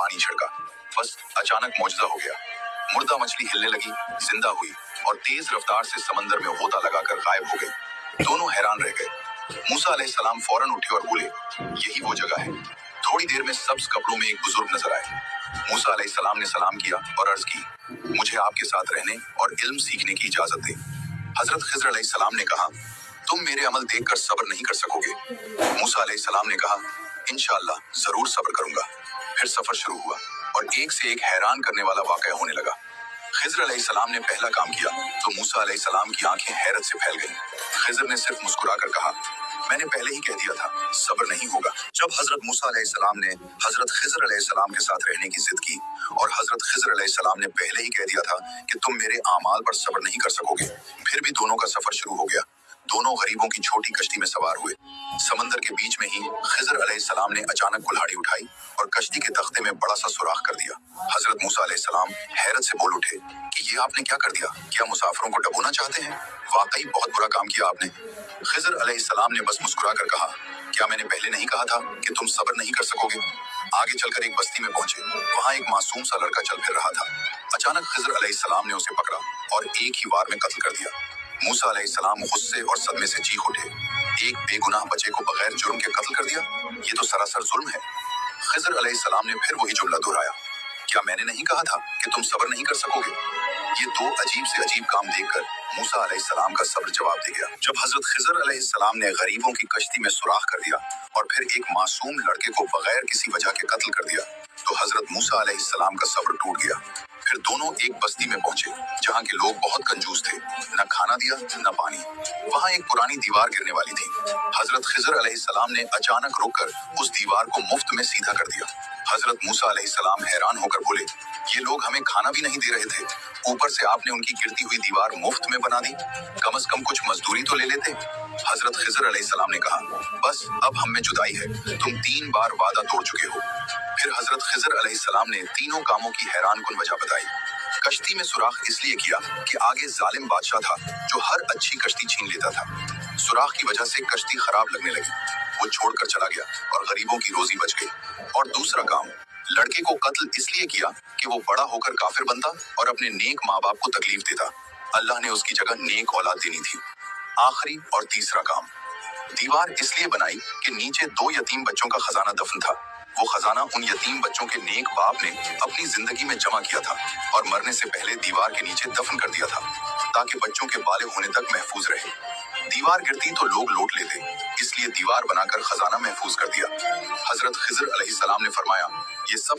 पानी छिड़का। बस अचानक मौजज़ा हो गया। मुर्दा मछली हिलने लगी, जिंदा हुई और तेज रफ्तार से समंदर में होता लगाकर गायब हो गई। दोनों हैरान रह गए। मूसा अलैहिस्सलाम फौरन उठे और बोले, यही वो जगह है। थोड़ी देर में सब्ज कपड़ों में एक बुजुर्ग नजर आए। मूसा अलैहिस्सलाम ने सलाम किया और अर्ज की, मुझे आपके साथ रहने और इल्म सीखने की इजाजत दें। हजरत खिज़र अलैहिस्सलाम ने कहा, तुम मेरे अमल देखकर सब्र नहीं कर सकोगे। मूसा अलैहिस्सलाम ने कहा, इंशाअल्लाह जरूर सब्र करूंगा। फिर सफर शुरू हुआ और एक से एक हैरान करने वाला वाकया होने लगा। खिज़र अलैहिस्सलाम ने पहला काम किया तो मूसा अलैहिस्सलाम की आंखें हैरत से फैल गईं। खिज़र ने सिर्फ मुस्कुराकर कहा, मैंने पहले ही कह दिया था, सब्र नहीं होगा। जब हजरत मूसा अलैहिस्सलाम ने हजरत खिज़र अलैहिस्सलाम के साथ रहने की जिद की और हजरत खिज़र अलैहिस्सलाम ने पहले ही कह दिया था कि तुम मेरे आमाल पर सब्र नहीं कर सकोगे, फिर भी दोनों का सफर शुरू हो गया। दोनों गरीबों की छोटी कश्ती में सवार हुए। समंदर के बीच में ही खिज़र अलैहिस्सलाम ने अचानक कुल्हाड़ी उठाई और कश्ती के तख्ते में बड़ा सा सुराख कर दिया। हजरत मूसा अलैहिस्सलाम हैरत से बोल उठे कि ये आपने क्या कर दिया? क्या मुसाफिरों को डुबोना चाहते हैं? वाकई बहुत बुरा काम किया आपने। खिज़र अलैहिस्सलाम ने बस मुस्कुराकर कहा, क्या मैंने पहले नहीं कहा था कि तुम सब्र नहीं कर सकोगे? आगे चलकर एक बस्ती में पहुंचे। वहां एक मासूम सा लड़का चल फिर रहा था। अचानक खिज़र अलैहिस्सलाम ने उसे पकड़ा और एक ही वार में कत्ल कर दिया। मूसा अलैहिस्सलाम गुस्से और सदमे से चीख उठे, एक बेगुनाह बच्चे को बगैर जुर्म के कत्ल कर दिया, ये तो सरासर जुल्म है। खिज़र अलैहिस्सलाम ने फिर वही जुमला दोहराया, क्या मैंने नहीं कहा था कि तुम सब्र नहीं कर सकोगे? ये दो अजीब से अजीब काम देखकर मूसा अलैहिस्सलाम का सब्र जवाब दे गया। जब हजरत खिज़र अलैहिस्सलाम ने गरीबों की कश्ती में सुराख कर दिया और फिर एक मासूम लड़के को बगैर किसी वजह के कत्ल कर दिया, तो हजरत मूसा अलैहिस्सलाम का सब्र टूट गया। फिर दोनों एक बस्ती में पहुंचे जहां के लोग बहुत कंजूस थे, न खाना दिया न पानी। वहां एक पुरानी दीवार गिरने वाली थी। हजरत खिज़र अलैहिस्सलाम ने अचानक रुककर उस दीवार को मुफ्त में सीधा कर दिया। हजरत मूसा अलैहिस्सलाम हैरान होकर बोले, ये लोग हमें खाना भी नहीं दे रहे थे, ऊपर से आपने उनकी गिरती हुई दीवार मुफ्त में बना दी। कम से कम कुछ मजदूरी तो ले लेते। हजरत खिज़र अलैहिस्सलाम ने कहा, बस अब हम में जुदाई है, तुम 3 बार वादा तोड़ चुके हो। फिर हजरत खिज़र अलैहिस्सलाम ने तीनों कामों की हैरानकुन वजह बताई। कश्ती में सुराख इसलिए किया कि आगे जालिम बादशाह था जो हर अच्छी कश्ती छीन लेता था। सुराख की वजह से कश्ती खराब लगने लगी, वो छोड़कर चला गया और गरीबों की रोजी बच गई। और दूसरा काम, लड़के को कत्ल इसलिए किया कि वो बड़ा होकर काफिर बनता और अपने नेक माँ बाप को तकलीफ देता। अल्लाह ने उसकी जगह नेक औलाद देनी थी। आखिरी और तीसरा काम, दीवार इसलिए बनाई कि नीचे 2 यतीम बच्चों का खजाना दफन था। वो खजाना उन यतीम बच्चों के नेक बाप ने अपनी जिंदगी में जमा किया था और मरने से पहले दीवार के नीचे दफन कर दिया था ताकि बच्चों के बालिग होने तक महफूज रहे। दीवार गिरती तो लोग लूट लेते, इसलिए दीवार बनाकर खजाना महफूज कर दिया। हजरत खिज़र अलैहिस्सलाम ने फरमाया, ये सब